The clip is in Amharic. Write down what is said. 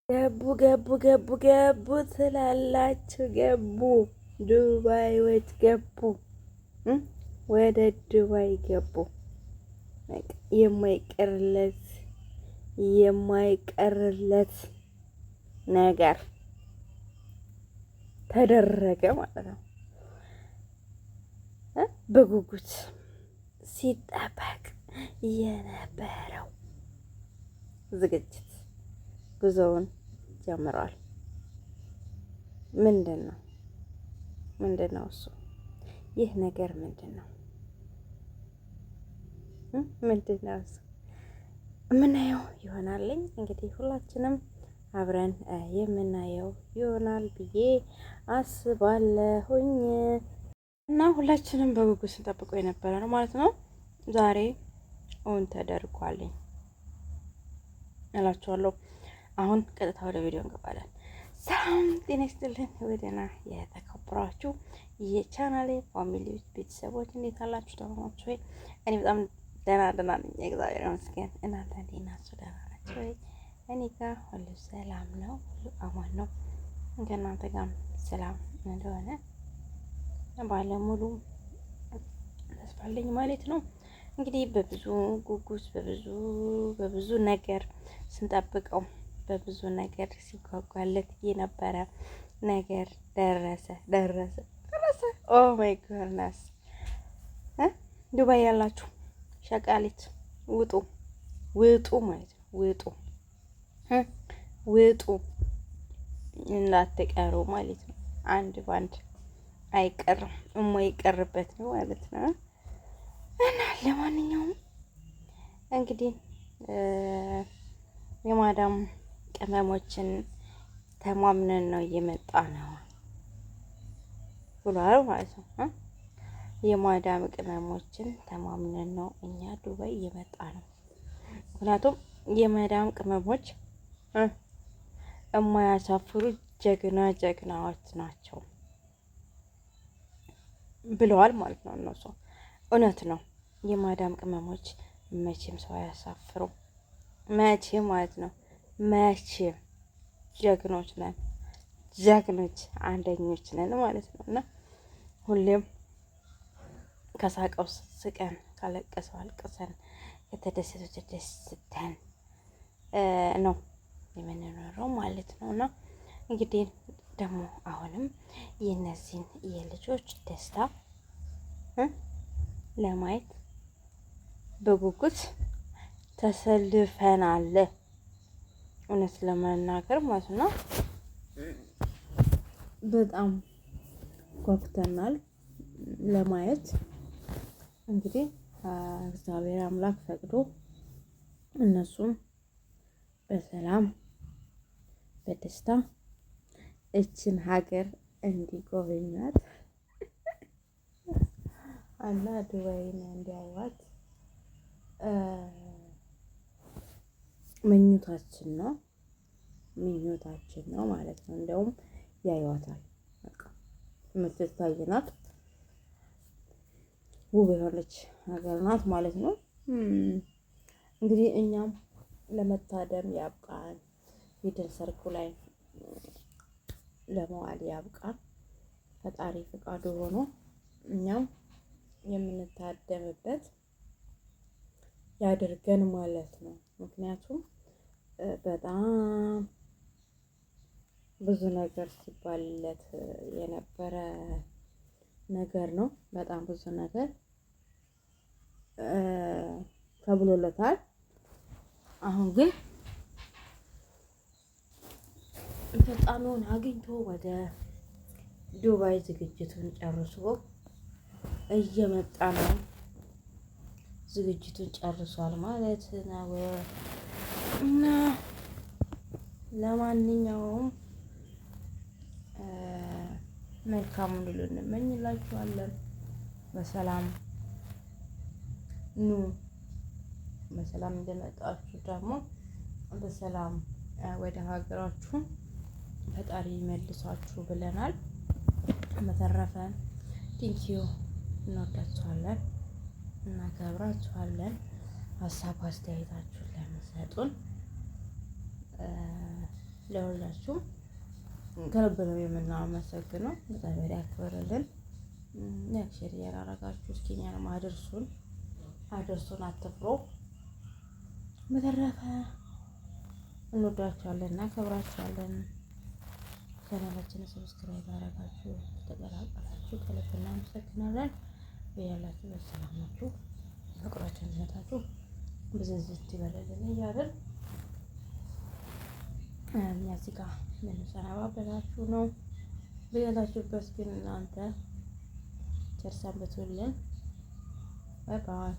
ገቡ ገቡ ገቡ ገቡ ትላላችሁ። ገቡ ዱባዮች ገቡ፣ ወደ ዱባይ ገቡ። የማይቀርለት የማይቀርለት ነገር ተደረገ ማለት ነው። በጉጉት ሲጠበቅ የነበረው ዝግጅት ጉዞውን ጀምሯል። ምንድን ነው እሱ? ይህ ነገር ምንድን ነው? ምንድን ነው እሱ? የምናየው ይሆናልኝ እንግዲህ ሁላችንም አብረን የምናየው ይሆናል ብዬ አስባለሁኝ። እና ሁላችንም በጉጉት ስንጠብቀው የነበረ ነው ማለት ነው። ዛሬ እውን ተደርጓልኝ እላችኋለሁ። አሁን ቀጥታ ወደ ቪዲዮ እንገባለን። ሰላም ጤና ይስጥልን ወደና የተከበራችሁ የቻናሌ ፋሚሊዎች ቤተሰቦች እንዴት አላችሁ? ደህና ናችሁ ወይ? እኔ በጣም ደህና ነኝ፣ እግዚአብሔር ይመስገን። እናንተ እንዴት ናችሁ? ደህና ናችሁ ወይ? እኔ ጋር ሁሉ ሰላም ነው፣ ሁሉ አማን ነው። ከእናንተ ጋር ሰላም እንደሆነ ባለሙሉ ተስፋ አለኝ ማለት ነው። እንግዲህ በብዙ ጉጉት በብዙ ነገር ስንጠብቀው በብዙ ነገር ሲጓጓለት የነበረ ነገር ደረሰ። ኦ ማይ ጎድነስ! ዱባይ ያላችሁ ሸቃሊት ውጡ ማለት ነው። ውጡ እንዳትቀሩ ማለት ነው። አንድ ባንድ አይቀርም፣ የማይቀርበት ነው ማለት ነው። እና ለማንኛውም እንግዲህ የማዳም ቅመሞችን ተማምነን ነው እየመጣ ነው ብሏል ማለት ነው። የማዳም ቅመሞችን ተማምነን ነው እኛ ዱባይ እየመጣ ነው። ምክንያቱም የማዳም ቅመሞች የማያሳፍሩ ጀግናዎች ናቸው ብለዋል ማለት ነው። እነሱ እውነት ነው። የማዳም ቅመሞች መቼም ሰው አያሳፍሩም። መቼም ማለት ነው። መቼም ጀግኖች አንደኞች ነን ማለት ነው። እና ሁሌም ከሳቀው ስቀን፣ ካለቀሰው አልቅሰን፣ ከተደሰተው ተደስተን ነው የምንኖረው ማለት ነው። እና እንግዲህ ደግሞ አሁንም የእነዚህን የልጆች ደስታ ለማየት በጉጉት ተሰልፈናል። እውነት ለመናገር ማለት ነው በጣም ጓጉተናል ለማየት። እንግዲህ እግዚአብሔር አምላክ ፈቅዶ እነሱም በሰላም በደስታ እችን ሀገር እንዲጎበኟት እና ዱባይን እንዲያዩዋት ምኞታችን ነው ማለት ነው። እንደውም ያዩዋታል። በቃ የምትታይ ናት፣ ውብ የሆነች ሀገር ናት ማለት ነው። እንግዲህ እኛም ለመታደም ያብቃን፣ የድል ሰርጉ ላይ ለመዋል ያብቃን። ፈጣሪ ፍቃዱ ሆኖ እኛም የምንታደምበት ያድርገን ማለት ነው። ምክንያቱም በጣም ብዙ ነገር ሲባልለት የነበረ ነገር ነው። በጣም ብዙ ነገር ተብሎለታል። አሁን ግን ፍጻሜውን አግኝቶ ወደ ዱባይ ዝግጅቱን ጨርሶ እየመጣ ነው። ዝግጅቱን ጨርሷል ማለት ነው። እና ለማንኛውም መልካሙን ሁሉ እንመኝላችኋለን። በሰላም ኑ። በሰላም እንደመጣችሁ ደግሞ በሰላም ወደ ሀገራችሁ ፈጣሪ መልሳችሁ ብለናል። በተረፈ ቲንኪዩ፣ እንወዳችኋለን፣ እናከብራችኋለን። ሀሳብ አስተያየታችሁን ለምትሰጡን ለሁላችሁም ከልብ ነው የምናመሰግነው። እግዚአብሔር ያክብርልን። ሼር እያደረጋችሁ እስኪ እኛንም አድርሱን አትፍሩ። በተረፈ እንወዳችኋለን እና ከብራችኋለን። ቻናላችንን ሰብስክራይብ ያደረጋችሁ ተቀላቀላችሁ ከልብ እናመሰግናለን። በያላችሁ በሰላማችሁ ፍቅራችሁ ይዘታችሁ ብዝዝት ይበልልን እያልን እኛ እዚህ ጋር የምንሰናባበታችሁ ነው። በያላችሁበት ግን እናንተ ቸር ሰንብቱልን። ባይ ባይ።